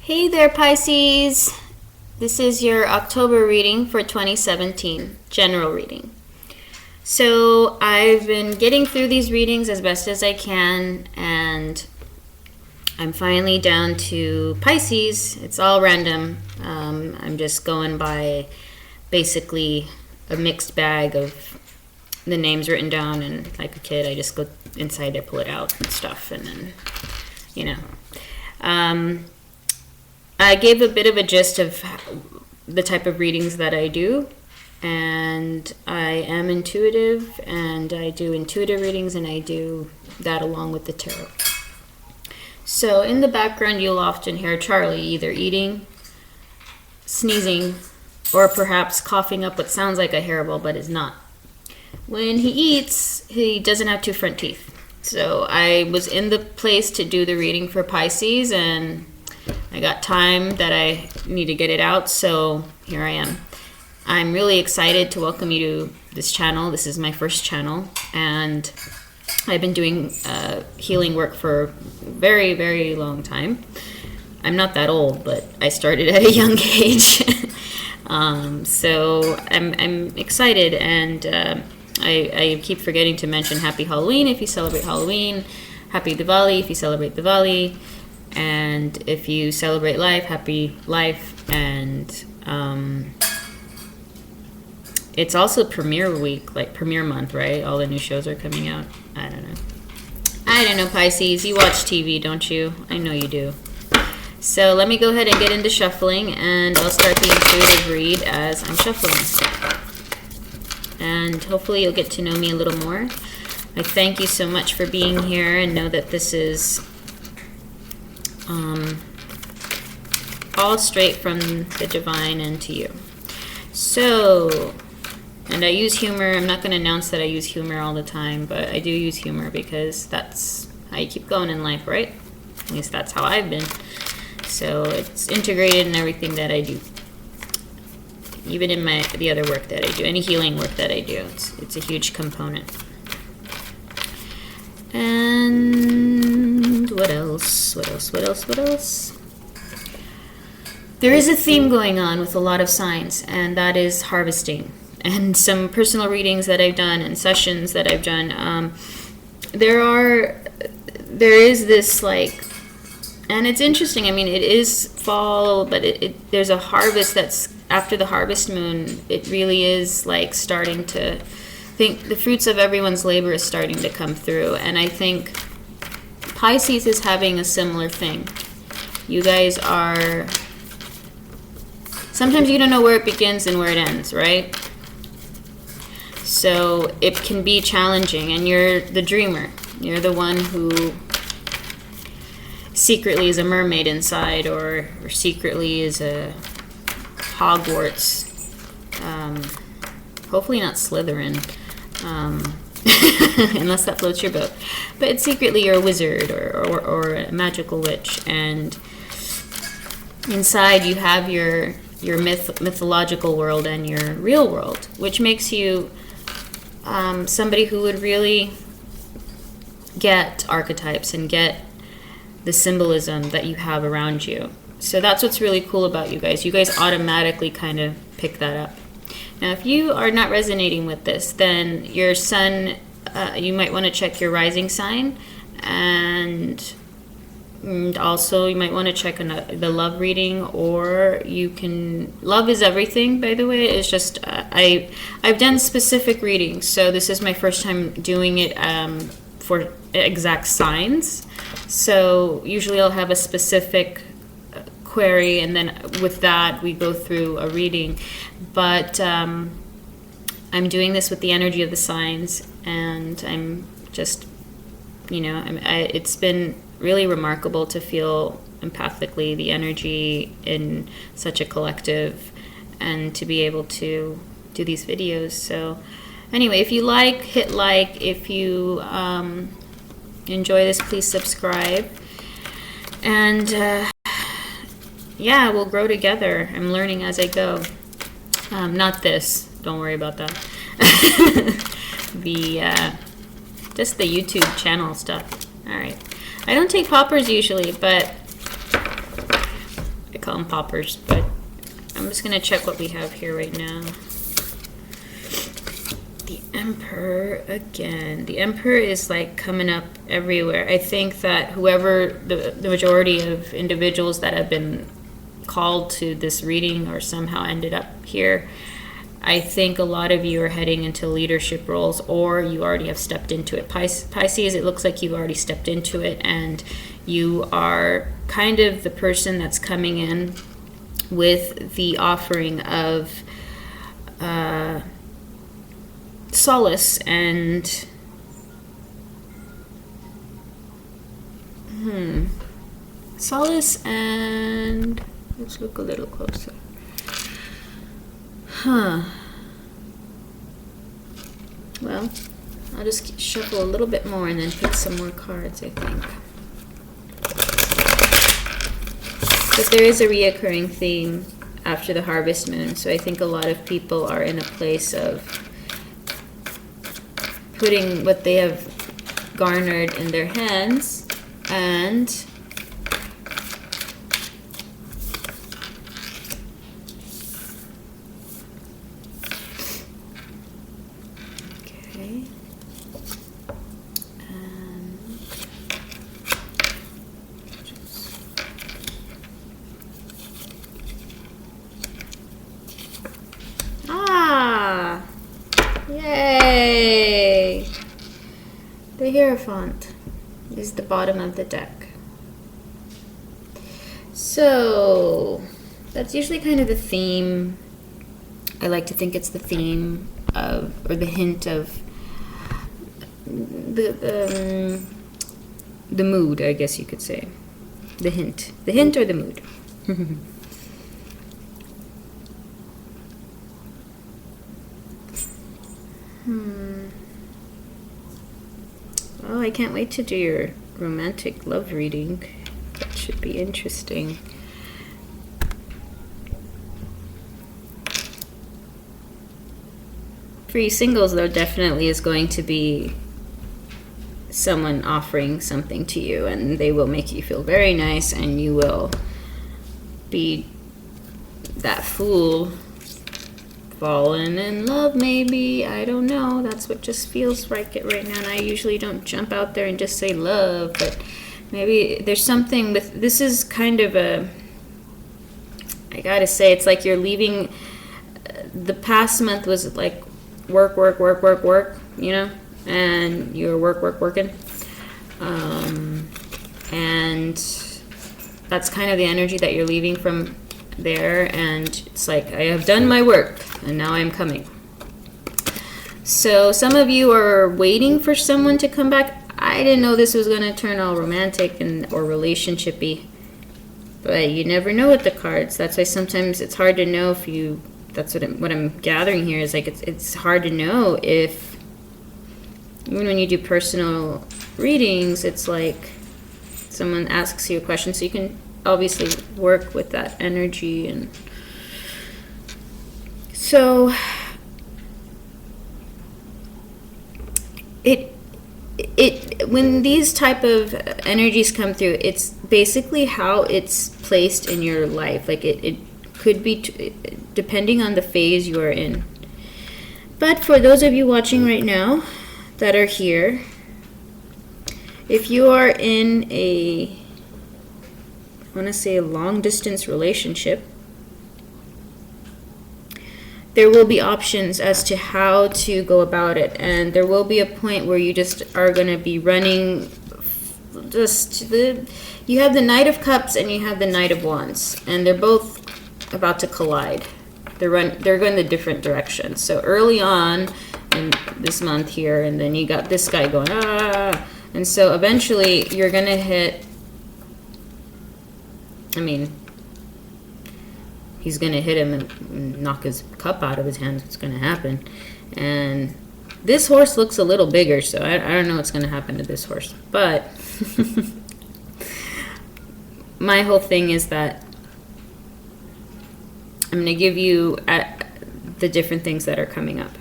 Hey there, Pisces. This is your October reading for 2017, general reading. So I've been getting through these readings as best as I can, and I'm finally down to Pisces. It's all random. I'm just going by basically a mixed bag of the names written down, and like a kid, I just go inside there, pull it out and stuff, and then, you know. I gave a bit of a gist of the type of readings that I do, and I am intuitive, and I do intuitive readings, and I do that along with the tarot. So in the background, you'll often hear Charlie either eating, sneezing, or perhaps coughing up what sounds like a hairball but is not. When he eats, he doesn't have two front teeth. So I was in the place to do the reading for Pisces, and I got time that I need to get it out, so here I am. I'm really excited to welcome you to this channel. This is my first channel, and I've been doing healing work for a very, very long time. I'm not that old, but I started at a young age. So I'm excited, and I keep forgetting to mention Happy Halloween if you celebrate Halloween, Happy Diwali if you celebrate Diwali, and if you celebrate life, happy life. And it's also premiere week, like premiere month, right? All the new shows are coming out. I don't know, Pisces. You watch TV, don't you? I know you do. So let me go ahead and get into shuffling, and I'll start the intuitive read as I'm shuffling. And hopefully you'll get to know me a little more. I thank you so much for being here, and know that this is all straight from the divine and to you. So, and I use humor. I'm not going to announce that I use humor all the time, but I do use humor because that's how you keep going in life, right? At least that's how I've been. So it's integrated in everything that I do, even in the other work that I do, any healing work that I do. It's a huge component. And what else? What else? There is a theme going on with a lot of signs, and that is harvesting. And some personal readings that I've done and sessions that I've done, there is this, like, and it's interesting. I mean, it is fall, but there's a harvest that's after the harvest moon. It really is like starting to think the fruits of everyone's labor is starting to come through. And I think Pisces is having a similar thing. You guys are, sometimes you don't know where it begins and where it ends, right? So it can be challenging, and you're the dreamer. You're the one who secretly is a mermaid inside, or secretly is a Hogwarts. Hopefully not Slytherin, unless that floats your boat. But it's secretly you're a wizard or a magical witch, and inside you have your mythological world and your real world, which makes you somebody who would really get archetypes and get the symbolism that you have around you. So that's what's really cool about you guys. You guys automatically kind of pick that up. Now, if you are not resonating with this, then your sun, you might want to check your rising sign, and also you might want to check the love reading, or you can, love is everything, by the way. It's just, I've done specific readings, so this is my first time doing it for exact signs. So usually I'll have a specific query, and then with that we go through a reading. But I'm doing this with the energy of the signs, and I'm just, it's been really remarkable to feel empathically the energy in such a collective, and to be able to do these videos. So anyway, if you like, hit like. If you enjoy this, please subscribe. And yeah, we'll grow together. I'm learning as I go. Not this, don't worry about that. Just the YouTube channel stuff. All right. I don't take poppers usually, but call them poppers, but I'm just going to check what we have here right now. The Emperor again. The Emperor is like coming up everywhere. I think that whoever, the majority of individuals that have been called to this reading or somehow ended up here, I think a lot of you are heading into leadership roles, or you already have stepped into it. Pisces, it looks like you've already stepped into it, and you are kind of the person that's coming in with the offering of solace and solace and let's look a little closer. Well, I'll just shuffle a little bit more and then pick some more cards, I think. But there is a reoccurring theme after the harvest moon, so I think a lot of people are in a place of putting what they have garnered in their hands and yay! The Hierophant is the bottom of the deck. So that's usually kind of the theme. I like to think it's the theme of, or the hint of the mood, I guess you could say. The hint or the mood. Well, I can't wait to do your romantic love reading. That should be interesting. For you singles, though, definitely is going to be someone offering something to you, and they will make you feel very nice, and you will be that fool, fallen in love, maybe. I don't know. That's what just feels like it right now, and I usually don't jump out there and just say love, but maybe there's something with this. Is kind of a, I gotta say, it's like you're leaving. The past month was like work, you know, and you're working, and that's kind of the energy that you're leaving from there, and it's like, I have done my work and now I'm coming. So some of you are waiting for someone to come back. I didn't know this was going to turn all romantic and or relationship-y, but you never know with the cards. That's why sometimes it's hard to know if you, that's what I'm gathering here is like it's hard to know if, even when you do personal readings, it's like someone asks you a question, so you can obviously work with that energy. And so it when these type of energies come through, it's basically how it's placed in your life. Like it could be depending on the phase you are in. But for those of you watching right now that are here, if you are in a, I want to say, a long distance relationship, there will be options as to how to go about it, and there will be a point where you just are going to be running you have the Knight of Cups and you have the Knight of Wands, and they're both about to collide. They're going the different directions. So early on in this month here, and then you got this guy going, and so eventually you're going to hit, I mean, he's going to hit him and knock his cup out of his hand. What's going to happen. And this horse looks a little bigger, so I don't know what's going to happen to this horse. But my whole thing is that I'm going to give you the different things that are coming up.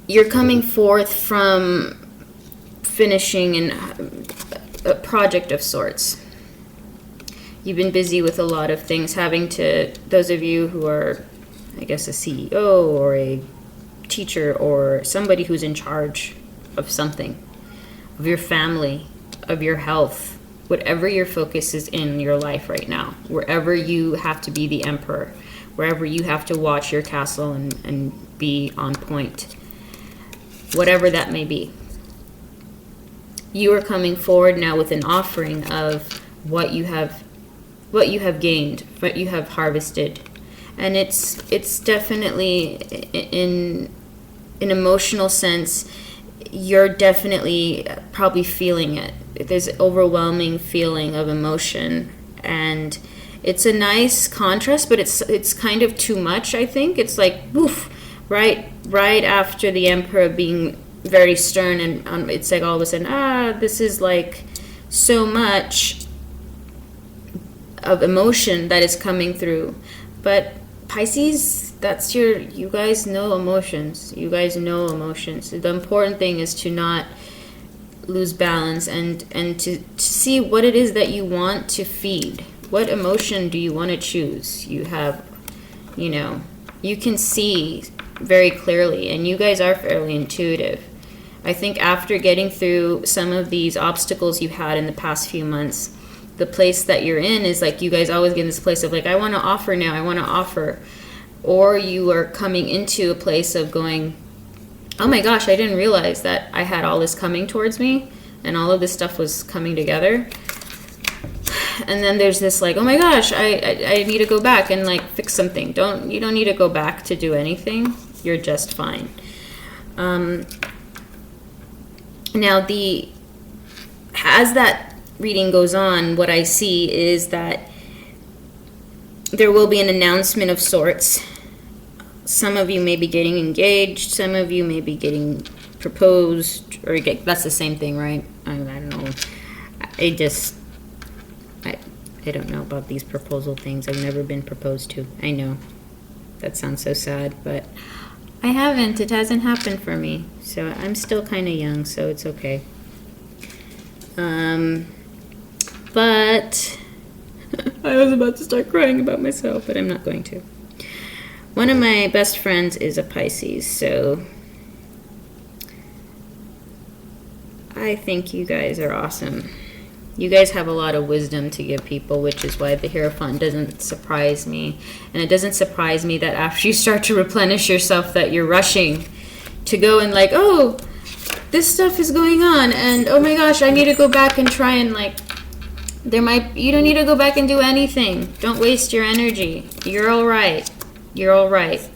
You're coming forth from finishing and a project of sorts. You've been busy with a lot of things, those of you who are, I guess, a CEO or a teacher or somebody who's in charge of something, of your family, of your health, whatever your focus is in your life right now, wherever you have to be the emperor, wherever you have to watch your castle and be on point, whatever that may be. You are coming forward now with an offering of what you have gained, what you have harvested. And it's definitely, in an emotional sense, you're definitely probably feeling it. There's an overwhelming feeling of emotion, and it's a nice contrast, but it's kind of too much, I think. It's like, woof, right after the emperor being very stern, and it's like all of a sudden, this is like so much of emotion that is coming through. But Pisces, you guys know emotions. You guys know emotions. The important thing is to not lose balance and to see what it is that you want to feed. What emotion do you want to choose? You have, you can see very clearly, and you guys are fairly intuitive. I think after getting through some of these obstacles you had in the past few months, the place that you're in is like, you guys always get in this place of like, I want to offer now, I want to offer. Or you are coming into a place of going, oh my gosh, I didn't realize that I had all this coming towards me and all of this stuff was coming together. And then there's this like, oh my gosh, I need to go back and like fix something. You don't need to go back to do anything. You're just fine. Now as that reading goes on, what I see is that there will be an announcement of sorts. Some of you may be getting engaged, some of you may be getting proposed, or that's the same thing, right? I don't know. I don't know about these proposal things. I've never been proposed to. I know. That sounds so sad, but I haven't. It hasn't happened for me. So I'm still kind of young, so it's okay. But I was about to start crying about myself, but I'm not going to. One of my best friends is a Pisces, so I think you guys are awesome. You guys have a lot of wisdom to give people, which is why the Hierophant doesn't surprise me. And it doesn't surprise me that after you start to replenish yourself that you're rushing to go and like, oh, this stuff is going on, and oh my gosh, I need to go back and try and like, you don't need to go back and do anything. Don't waste your energy. You're all right. You're all right.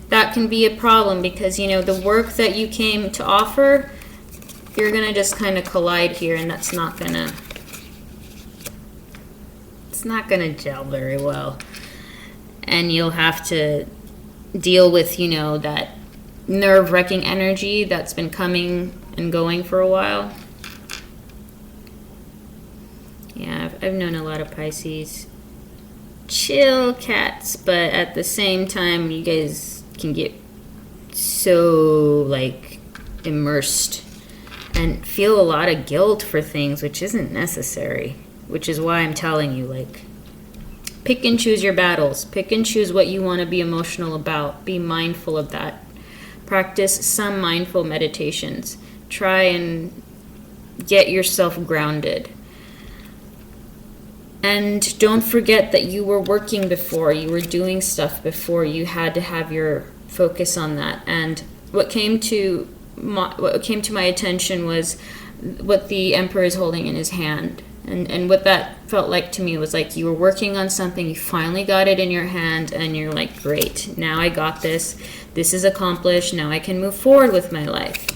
That can be a problem because, the work that you came to offer, you're going to just kind of collide here, and it's not going to gel very well. And you'll have to deal with, that nerve-wracking energy that's been coming and going for a while. Yeah, I've known a lot of Pisces. Chill cats, but at the same time, you guys can get so, like, immersed and feel a lot of guilt for things, which isn't necessary. Which is why I'm telling you, like, pick and choose your battles. Pick and choose what you want to be emotional about. Be mindful of that. Practice some mindful meditations. Try and get yourself grounded. And don't forget that you were working before, you were doing stuff before, you had to have your focus on that. And what came to my attention was what the Emperor is holding in his hand. And what that felt like to me was like you were working on something, you finally got it in your hand, and you're like, great, now I got this. This is accomplished, now I can move forward with my life.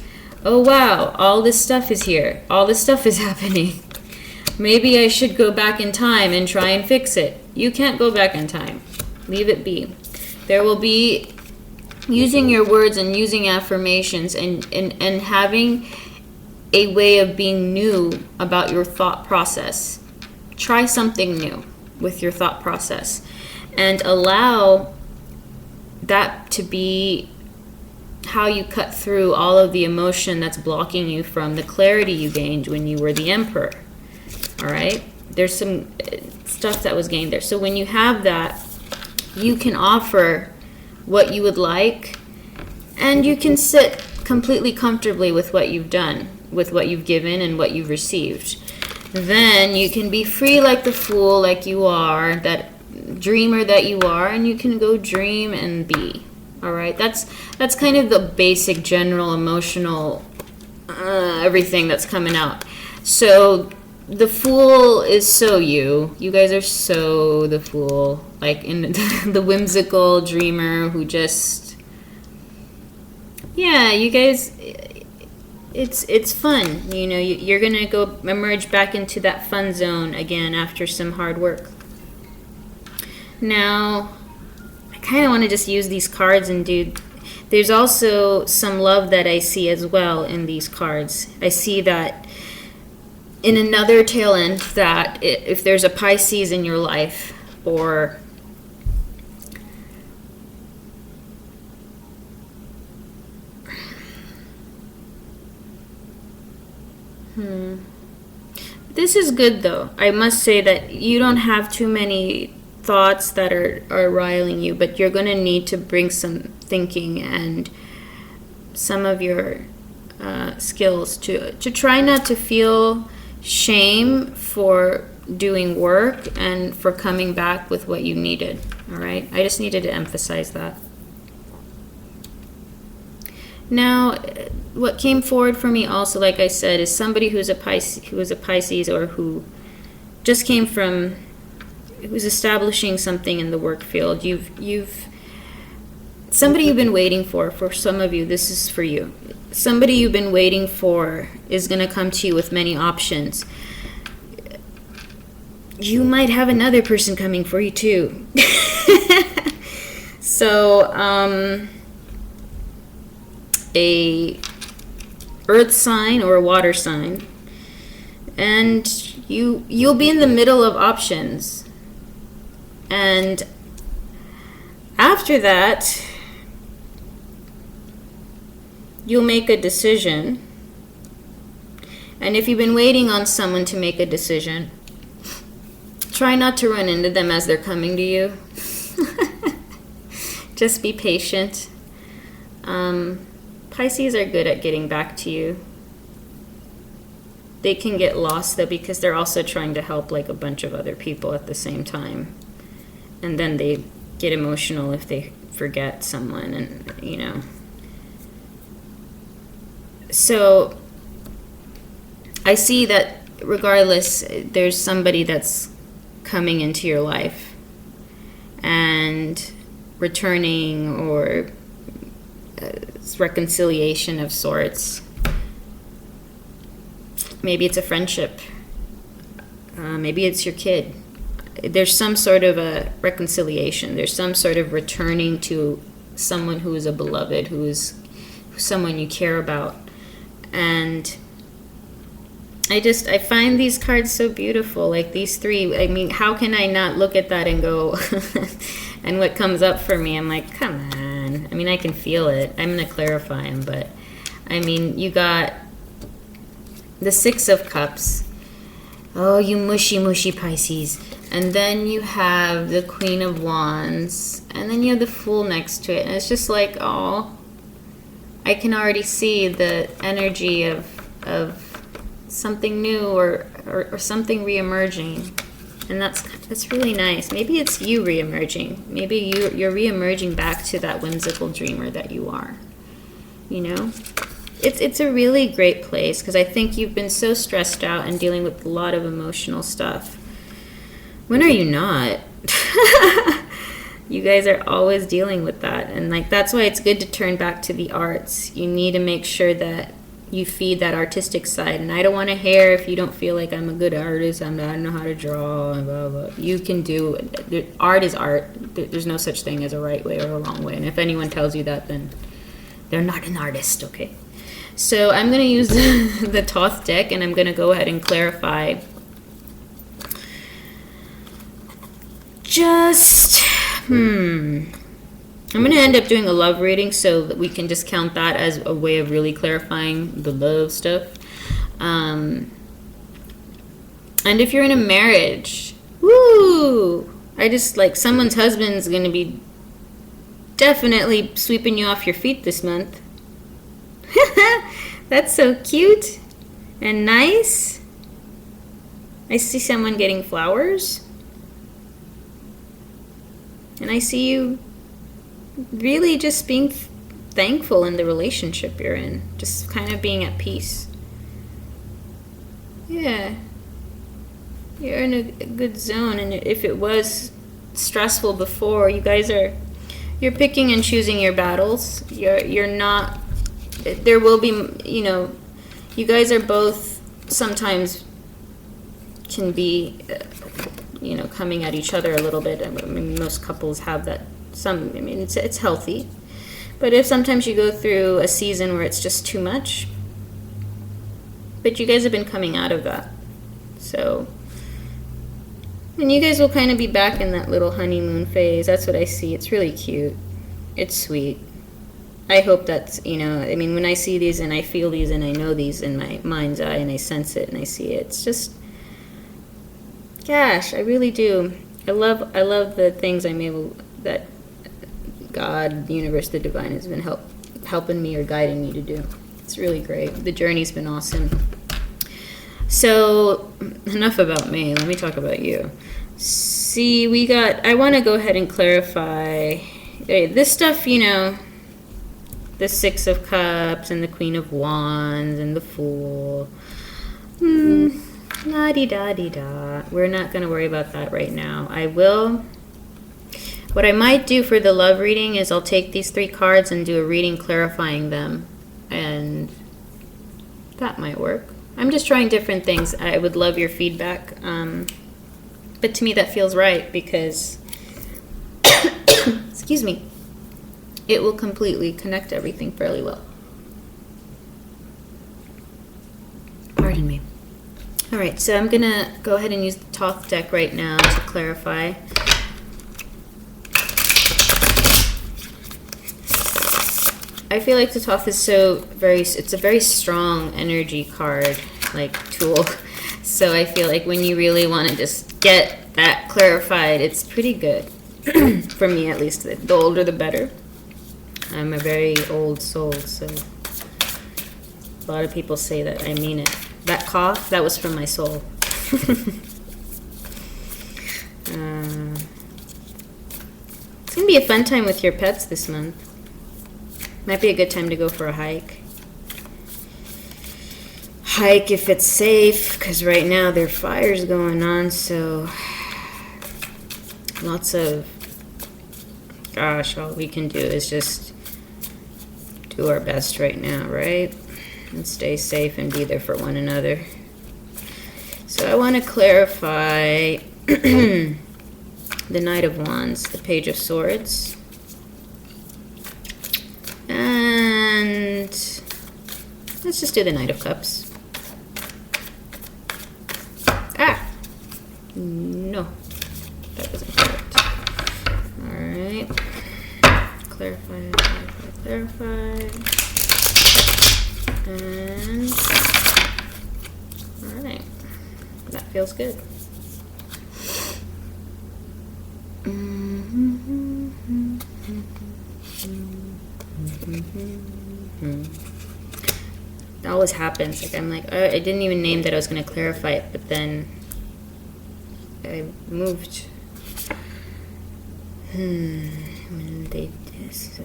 Oh wow, all this stuff is here. All this stuff is happening. Maybe I should go back in time and try and fix it. You can't go back in time. Leave it be. There will be using your words and using affirmations and having a way of being new about your thought process. Try something new with your thought process and allow that to be how you cut through all of the emotion that's blocking you from the clarity you gained when you were the Emperor. all right? There's some stuff that was gained there. So when you have that, you can offer what you would like, and you can sit completely comfortably with what you've done, with what you've given and what you've received. Then you can be free like the fool, like you are, that dreamer that you are, and you can go dream and be. All right, that's kind of the basic general emotional everything that's coming out. So the fool is so you guys are so the fool, like in the whimsical dreamer who just, yeah, you guys, it's fun, you know. You're gonna go emerge back into that fun zone again after some hard work. Now I kind of want to just use these cards and do, there's also some love that I see as well in these cards. I see that in another tail end, that if there's a Pisces in your life, or this is good though. I must say that you don't have too many thoughts that are riling you, but you're going to need to bring some thinking and some of your skills to try not to feel shame for doing work and for coming back with what you needed. All right, I just needed to emphasize that. Now, what came forward for me also, like I said, is somebody who's a Pisces, or who just came from, who's establishing something in the work field. You've somebody you've been waiting for some of you, this is for you. Somebody you've been waiting for is going to come to you with many options. You might have another person coming for you too. So, a earth sign or a water sign, and you'll be in the middle of options, and after that you'll make a decision. And if you've been waiting on someone to make a decision, try not to run into them as they're coming to you. Just be patient. Pisces are good at getting back to you. They can get lost though, because they're also trying to help like a bunch of other people at the same time. And then they get emotional if they forget someone, and you know. So I see that regardless, there's somebody that's coming into your life and returning, or reconciliation of sorts. Maybe it's a friendship. Maybe it's your kid. There's some sort of a reconciliation. There's some sort of returning to someone who is a beloved, who is someone you care about. And I find these cards so beautiful, like these three. I mean, how can I not look at that and go, and what comes up for me, I'm like, come on. I mean, I can feel it. I'm going to clarify them, but I mean, you got the Six of Cups. Oh, you mushy, mushy Pisces. And then you have the Queen of Wands, and then you have the Fool next to it. And it's just like, oh, I can already see the energy of something new, or something re-emerging. And that's really nice. Maybe it's you re-emerging. Maybe you're re-emerging back to that whimsical dreamer that you are. You know? It's a really great place, because I think you've been so stressed out and dealing with a lot of emotional stuff. When are you not? You guys are always dealing with that. And like, that's why it's good to turn back to the arts. You need to make sure that you feed that artistic side. And I don't want to hear if you don't feel like I'm a good artist, I don't know how to draw, and blah, blah. You can do it. Art is art. There's no such thing as a right way or a wrong way. And if anyone tells you that, then they're not an artist, okay? So I'm going to use the Thoth deck, and I'm going to go ahead and clarify just, I'm going to end up doing a love reading, so that we can just count that as a way of really clarifying the love stuff. And if you're in a marriage, woo! I just like someone's husband's going to be definitely sweeping you off your feet this month. That's so cute and nice. I see someone getting flowers. And I see you really just being thankful in the relationship you're in. Just kind of being at peace. Yeah. You're in a good zone. And if it was stressful before, you're picking and choosing your battles. You're not, there will be, you guys are both sometimes can be, coming at each other a little bit. I mean, most couples have that. It's healthy. But if sometimes you go through a season where it's just too much, but you guys have been coming out of that. So, and you guys will kind of be back in that little honeymoon phase. That's what I see. It's really cute. It's sweet. I hope that's, when I see these and I feel these and I know these in my mind's eye and I sense it and I see it, it's just, gosh, I really do. I love the things I'm able, that God, the universe, the divine has been helping me or guiding me to do. It's really great. The journey's been awesome. So, enough about me. Let me talk about you. See, I want to go ahead and clarify. This stuff, the Six of Cups and the Queen of Wands and the Fool. La-di-da-di-da. We're not going to worry about that right now. What I might do for the love reading is I'll take these 3 cards and do a reading clarifying them. And that might work. I'm just trying different things. I would love your feedback. But to me that feels right because, excuse me, it will completely connect everything fairly well. Pardon me. All right, so I'm going to go ahead and use the Thoth deck right now to clarify. I feel like the Thoth is it's a very strong energy card, tool. So I feel like when you really want to just get that clarified, it's pretty good. For me, at least. The older, the better. I'm a very old soul, so a lot of people say that. I mean it. That cough, that was from my soul. It's going to be a fun time with your pets this month. Might be a good time to go for a hike. Hike if it's safe, because right now there are fires going on, so lots of, gosh, all we can do is just do our best right now, right? And stay safe and be there for one another. So I want to clarify the Knight of Wands, the Page of Swords, and let's just do the Knight of Cups. No, that wasn't correct. Alright. Clarify. And alright. That feels good. That always happens. I'm like, oh, I didn't even name that I was going to clarify it, but then I moved. When they did so.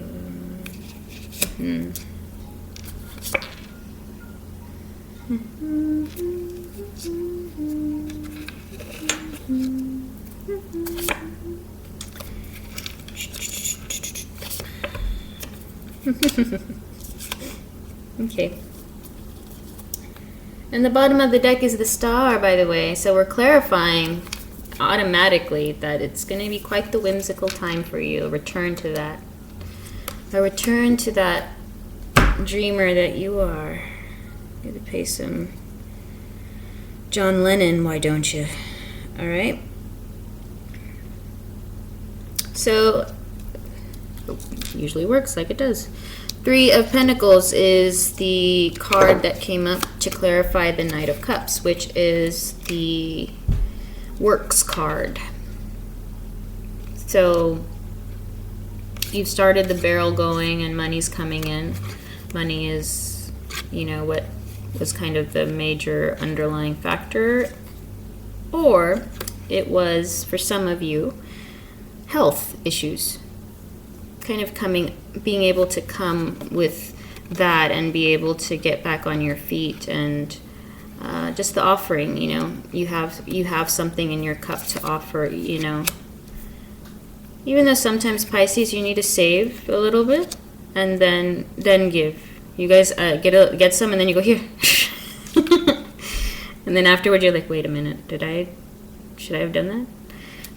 Okay. And the bottom of the deck is the Star, by the way. So we're clarifying automatically that it's going to be quite the whimsical time for you. A return to that dreamer that you are. Going to play some John Lennon, why don't you? All right. So, usually works like it does. Three of Pentacles is the card that came up to clarify the Knight of Cups, which is the works card. So you've started the barrel going and money's coming in. Money is, you know, what was kind of the major underlying factor. Or it was, for some of you, health issues. Kind of being able to come with that and be able to get back on your feet, and just the offering, you know, you have something in your cup to offer, you know. Even though sometimes, Pisces, you need to save a little bit and then give. You guys get some and then you go here. And then afterward you're like, wait a minute, should I have done that?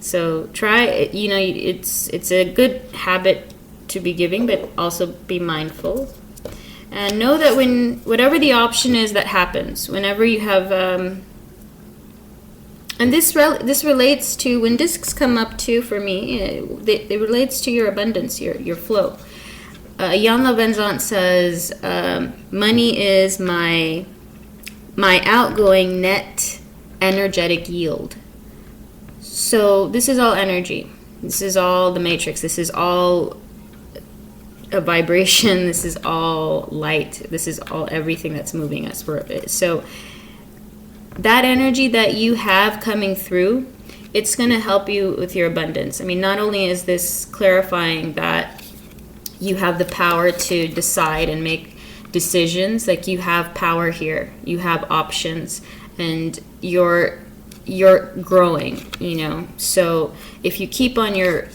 So try, you know, it's a good habit to be giving, but also be mindful. And know that whatever the option is that happens, whenever you have, and this relates to, when discs come up too, for me, it relates to your abundance, your flow. Jan Lavenzant says, money is my outgoing net energetic yield. So this is all energy. This is all the matrix. This is all a vibration. This is all light. This is all everything that's moving us. So that energy that you have coming through, it's going to help you with your abundance. I mean, not only is this clarifying that you have the power to decide and make decisions, like you have power here, you have options, and you're growing, you know. So if you keep on your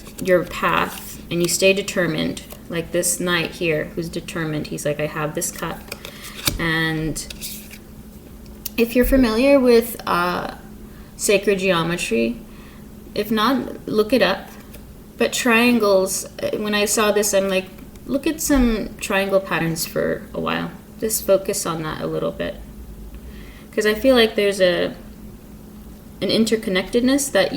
path and you stay determined, like this knight here who's determined, he's like, I have this cup. And if you're familiar with sacred geometry, if not, look it up. But triangles, when I saw this, I'm like, look at some triangle patterns for a while. Just focus on that a little bit. Because I feel like there's an interconnectedness that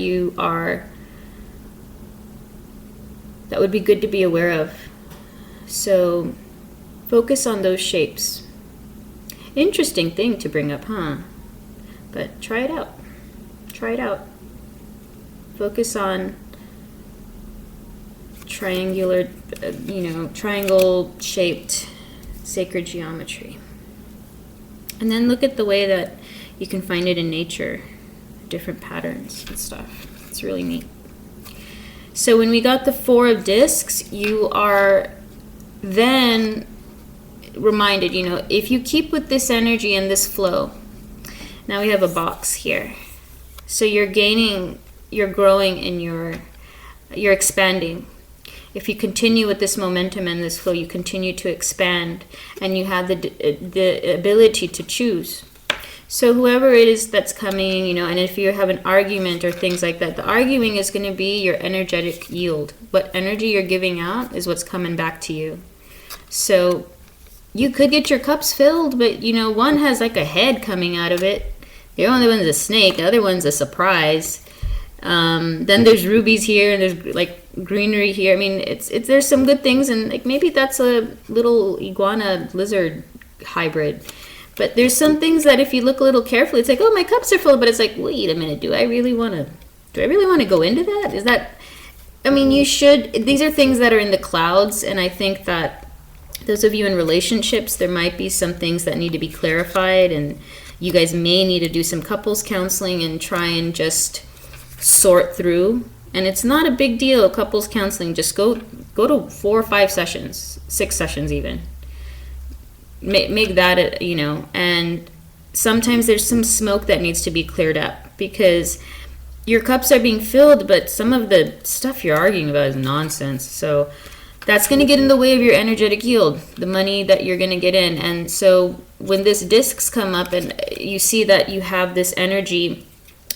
that would be good to be aware of. So focus on those shapes. Interesting thing to bring up, huh? But try it out. Try it out. Focus on triangular, triangle shaped sacred geometry. And then look at the way that you can find it in nature, different patterns and stuff. It's really neat. So when we got the Four of Discs, you are then reminded, you know, if you keep with this energy and this flow, now we have a box here. So you're gaining, you're growing, and you're expanding. If you continue with this momentum and this flow, you continue to expand, and you have the ability to choose. So whoever it is that's coming, you know, and if you have an argument or things like that, the arguing is going to be your energetic yield. What energy you're giving out is what's coming back to you. So you could get your cups filled, but, you know, one has like a head coming out of it. The other one's a snake. The other one's a surprise. Then there's rubies here, and there's like greenery here. I mean, there's some good things, and like maybe that's a little iguana lizard hybrid. But there's some things that if you look a little carefully, it's like, oh, my cups are full, but it's like, wait a minute, do I really want to go into that? Is that, I mean, you should, these are things that are in the clouds, and I think that those of you in relationships, there might be some things that need to be clarified, and you guys may need to do some couples counseling and try and just sort through. And it's not a big deal, couples counseling. Just go to 4 or 5 sessions, 6 sessions even. Make that, you know. And sometimes there's some smoke that needs to be cleared up, because your cups are being filled, but some of the stuff you're arguing about is nonsense. So that's going to get in the way of your energetic yield, the money that you're going to get in. And so when this discs come up and you see that you have this energy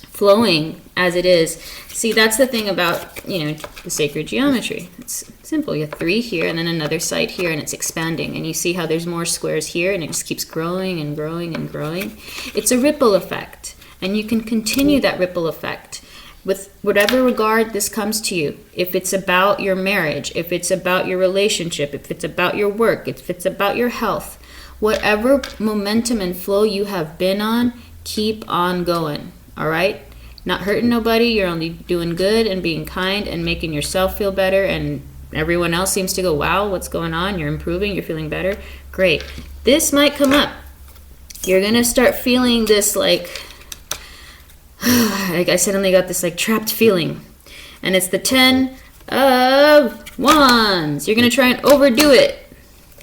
flowing as it is, see, that's the thing about, you know, the sacred geometry. It's simple. You have 3 here and then another side here, and it's expanding, and you see how there's more squares here, and it just keeps growing and growing and growing. It's a ripple effect, and you can continue that ripple effect. with whatever regard this comes to you. If it's about your marriage, if it's about your relationship, if it's about your work, if it's about your health, whatever momentum and flow you have been on, keep on going, all right? Not hurting nobody, you're only doing good and being kind and making yourself feel better, and everyone else seems to go, wow, what's going on? You're improving, you're feeling better. Great. This might come up. You're going to start feeling this like I suddenly got this like trapped feeling. And it's the 10 of Wands. You're going to try and overdo it.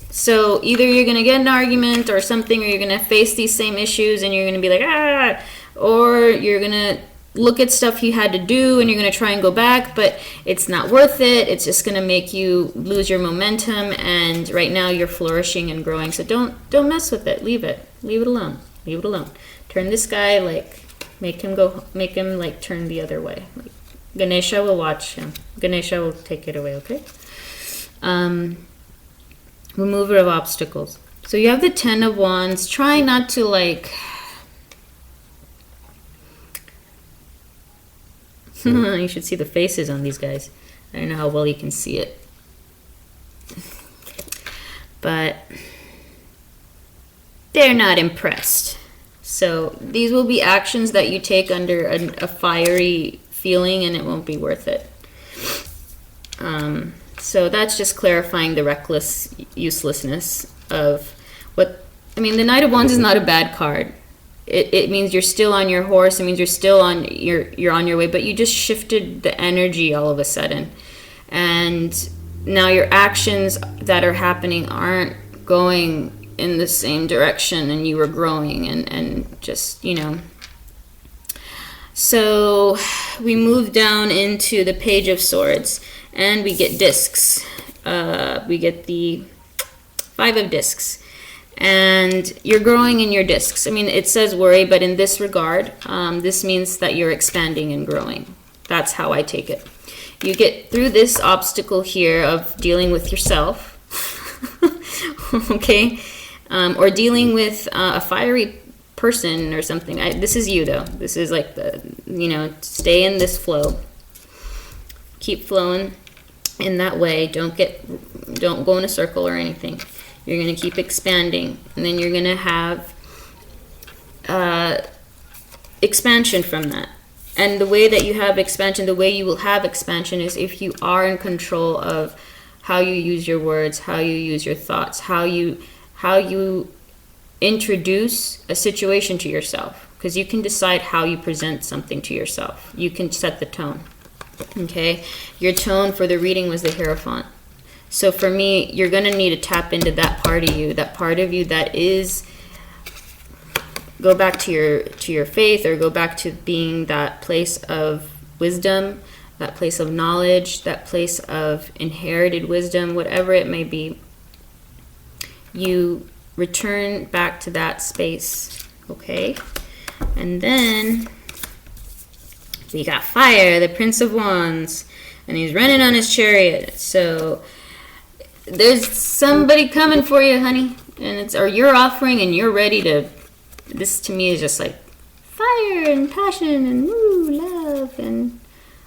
So either you're going to get an argument or something, or you're going to face these same issues and you're going to be like, ah, or you're going to look at stuff you had to do and you're going to try and go back, but it's not worth it. It's just going to make you lose your momentum, and right now you're flourishing and growing. So don't mess with it. Leave it. Leave it alone. Leave it alone. Turn this guy, like, make him like turn the other way. Like, Ganesha will watch him. Ganesha will take it away, okay? Remover of obstacles. So you have the 10 of Wands. Try not to like you should see the faces on these guys. I don't know how well you can see it, but they're not impressed. So these will be actions that you take under a fiery feeling, and it won't be worth it. So that's just clarifying the reckless uselessness of what, I mean, the Knight of Wands is not a bad card. It means you're still on your horse. It means you're still on you're on your way, but you just shifted the energy all of a sudden. And now your actions that are happening aren't going in the same direction, and you were growing and just, you know. So we move down into the Page of Swords, and we get discs. We get the 5 of discs. And you're growing in your discs. I mean, it says worry, but in this regard, this means that you're expanding and growing. That's how I take it. You get through this obstacle here of dealing with yourself, okay, or dealing with a fiery person or something. This is you, though. This is like the, you know, stay in this flow. Keep flowing in that way. Don't go in a circle or anything. You're going to keep expanding, and then you're going to have expansion from that. And the way that you have expansion, the way you will have expansion is if you are in control of how you use your words, how you use your thoughts, how you introduce a situation to yourself. Because you can decide how you present something to yourself. You can set the tone. Okay? Your tone for the reading was the Hierophant. So for me, you're going to need to tap into that part of you that is, go back to your faith, or go back to being that place of wisdom, that place of knowledge, that place of inherited wisdom, whatever it may be. You return back to that space, okay? And then we got Fire, the Prince of Wands, and he's running on his chariot. So there's somebody coming for you, honey, and or you're offering and you're ready to. This to me is just like fire and passion and woo, love, and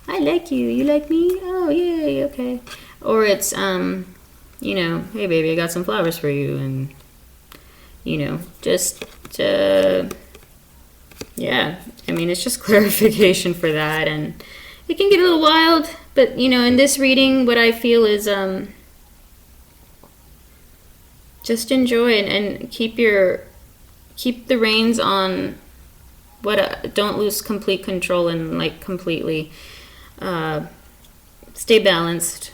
I like you, you like me, oh yay, okay. Or it's you know, hey baby, I got some flowers for you, and you know, just yeah, I mean, it's just clarification for that, and it can get a little wild, but you know, in this reading, what I feel is just enjoy and keep the reins on don't lose complete control, and like completely stay balanced,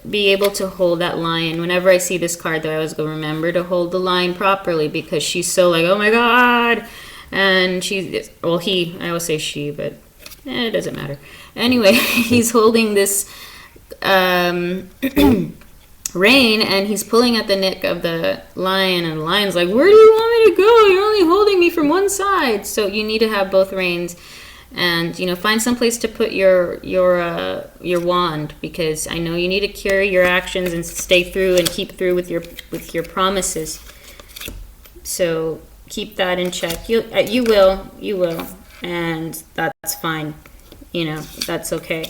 be able to hold that line. Whenever I see this card, though, I always go, remember to hold the line properly, because she's so like, oh my god, and I always say she, but it doesn't matter. Anyway, he's holding this rein, and he's pulling at the neck of the lion, and the lion's like, where do you want me to go? You're only holding me from one side. So you need to have both reins, and you know, find some place to put your wand, because I know you need to carry your actions and stay through and keep through with your promises. So keep that in check. You will, and that's fine. that's okay.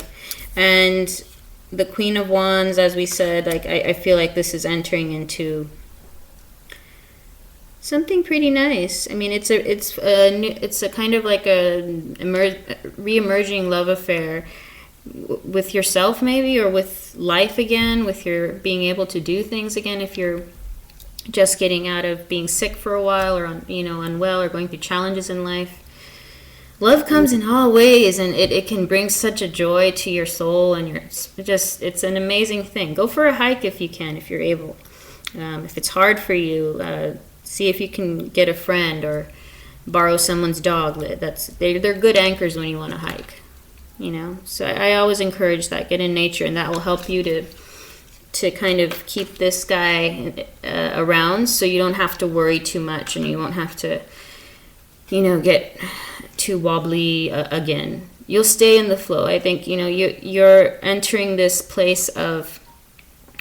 And the Queen of Wands, as we said, like I feel like this is entering into something pretty nice. I mean, it's a kind of like a re-emerging love affair with yourself, maybe, or with life again, with your being able to do things again. If you're just getting out of being sick for a while, or unwell, or going through challenges in life, love comes in all ways, and it can bring such a joy to your soul, and it's an amazing thing. Go for a hike if you can, if you're able. If it's hard for you, see if you can get a friend or borrow someone's dog. They're good anchors when you want to hike. So I always encourage that. Get in nature, and that will help you to kind of keep this guy around, so you don't have to worry too much, and you won't have to get too wobbly again. You'll stay in the flow. I think you're entering this place of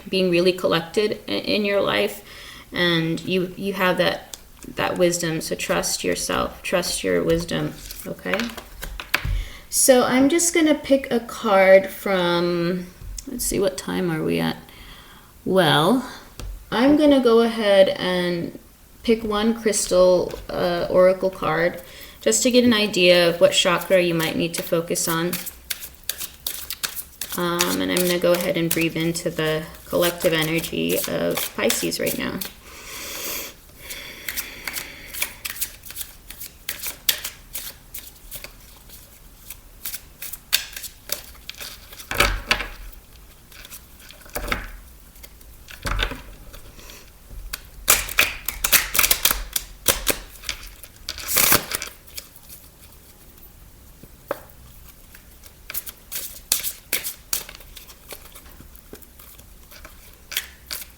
being really collected in your life, and you have that wisdom. So trust yourself, trust your wisdom. Okay. So I'm just going to pick a card from, let's see, what time are we at? Well, I'm going to go ahead and pick one crystal oracle card just to get an idea of what chakra you might need to focus on. And I'm going to go ahead and breathe into the collective energy of Pisces right now.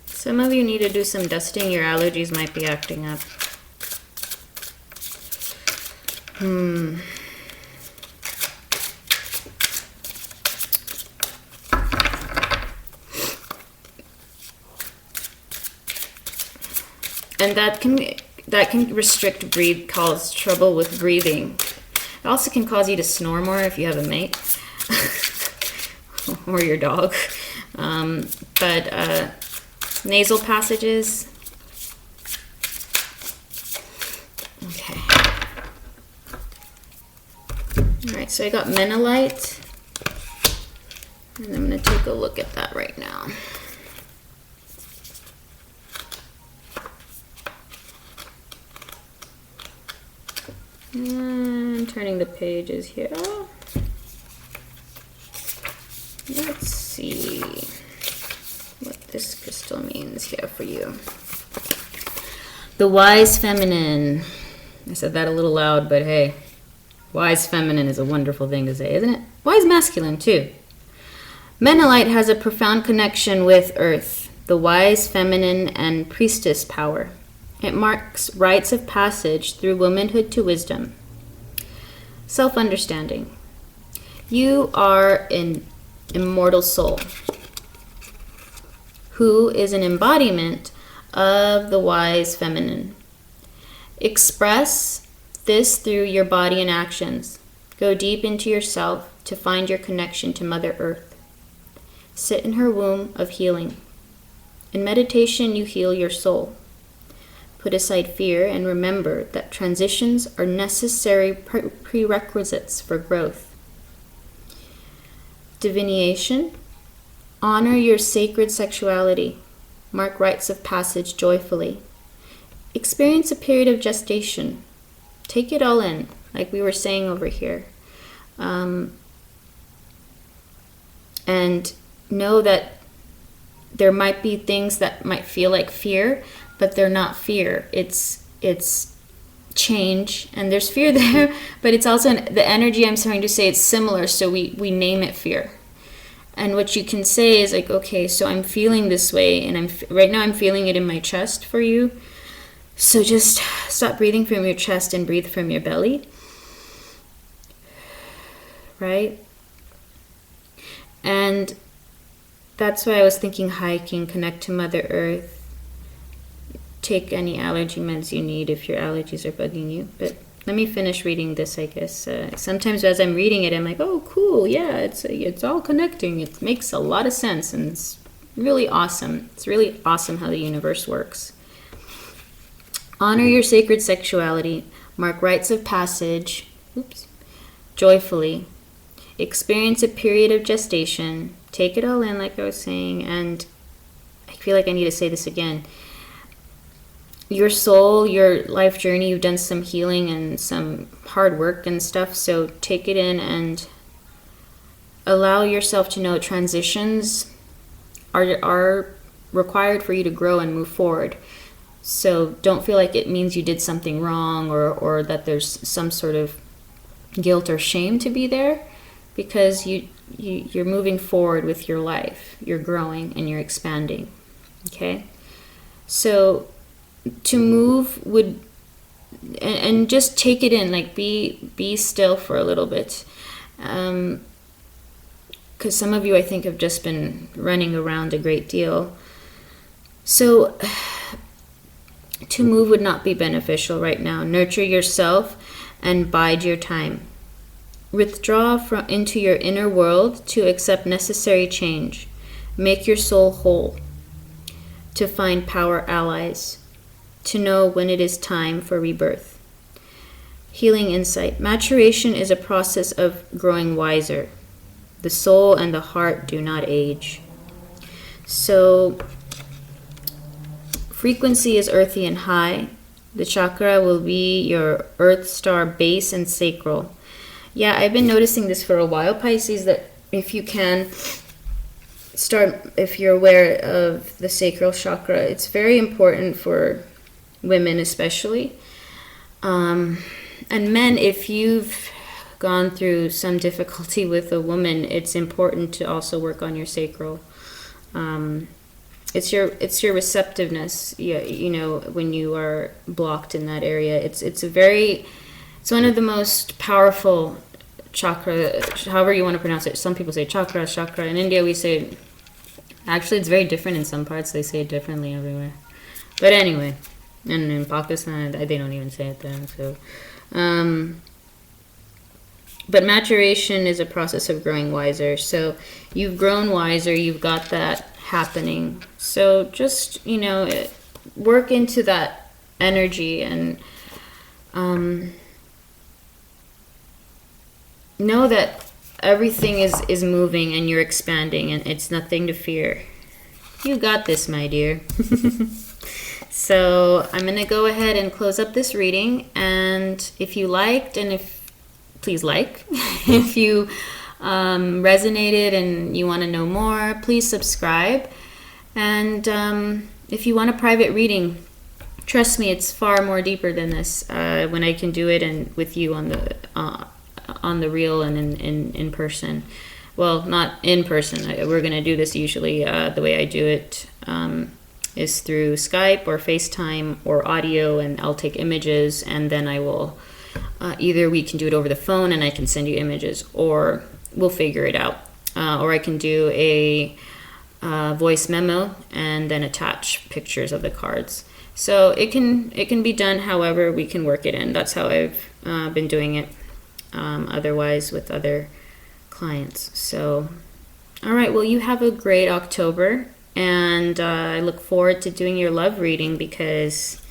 Some of you need to do some dusting. Your allergies might be acting up. And that can restrict cause trouble with breathing. It also can cause you to snore more if you have a mate or your dog. But nasal passages. Okay. All right, so I got Menelite, and I'm going to take a look at that right now. And turning the pages here. Let's see what this crystal means here for you. The wise feminine. I said that a little loud, but hey, wise feminine is a wonderful thing to say, isn't it? Wise masculine too. Menelite has a profound connection with Earth, the wise feminine and priestess power. It marks rites of passage through womanhood to wisdom. Self-understanding. You are an immortal soul who is an embodiment of the wise feminine. Express this through your body and actions. Go deep into yourself to find your connection to Mother Earth. Sit in her womb of healing. In meditation, you heal your soul. Put aside fear and remember that transitions are necessary prerequisites for growth. Divination. Honor your sacred sexuality. Mark rites of passage joyfully. Experience a period of gestation. Take it all in, like we were saying over here. And know that there might be things that might feel like fear, but they're not fear. It's change, and there's fear there, but it's also the energy. I'm starting to say it's similar, so we name it fear. And what you can say is like, okay, so I'm feeling this way, and right now I'm feeling it in my chest for you. So just stop breathing from your chest and breathe from your belly. Right? And that's why I was thinking hiking, connect to Mother Earth. Take any allergy meds you need if your allergies are bugging you. But let me finish reading this, I guess. Sometimes as I'm reading it, I'm like, oh, cool, yeah, it's all connecting. It makes a lot of sense, and it's really awesome. It's really awesome how the universe works. Honor your sacred sexuality. Mark rites of passage, joyfully. Experience a period of gestation. Take it all in, like I was saying, and I feel like I need to say this again. Your soul, your life journey, you've done some healing and some hard work and stuff, so take it in and allow yourself to know transitions are required for you to grow and move forward. So don't feel like it means you did something wrong, or that there's some sort of guilt or shame to be there, because you're moving forward with your life. You're growing and you're expanding. Okay? So to move would, and just take it in, like be still for a little bit. Because some of you, I think, have just been running around a great deal. So to move would not be beneficial right now. Nurture yourself and bide your time. Withdraw into your inner world to accept necessary change. Make your soul whole. To find power allies. To know when it is time for rebirth. Healing insight. Maturation is a process of growing wiser. The soul and the heart do not age. So, frequency is earthy and high. The chakra will be your earth star base and sacral. Yeah, I've been noticing this for a while, Pisces, that if you can if you're aware of the sacral chakra, it's very important for women especially. And men, if you've gone through some difficulty with a woman, it's important to also work on your sacral. It's your receptiveness. Yeah, you know, when you are blocked in that area, it's one of the most powerful chakra, however you want to pronounce it. Some people say chakra. In India, we say, actually, it's very different in some parts. They say it differently everywhere. But anyway, and in Pakistan, they don't even say it then. So, but maturation is a process of growing wiser. So you've grown wiser. You've got that happening. So just, work into that energy and know that everything is moving and you're expanding, and it's nothing to fear. You got this, my dear. So I'm going to go ahead and close up this reading, and if you liked, and please like. If you resonated and you want to know more, please subscribe. And if you want a private reading, trust me, it's far more deeper than this. When I can do it and with you on the real and in person. Well, not in person. We're going to do this usually. The way I do it is through Skype or FaceTime or audio, and I'll take images, and then I will either we can do it over the phone and I can send you images, or we'll figure it out. Or I can do a voice memo and then attach pictures of the cards. So it can be done however we can work it in. That's how I've been doing it. Otherwise with other clients. So, all right, well, you have a great October, and I look forward to doing your love reading, because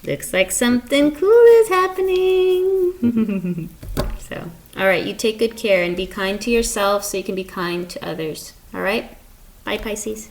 looks like something cool is happening. So, all right, you take good care and be kind to yourself so you can be kind to others. All right, bye, Pisces.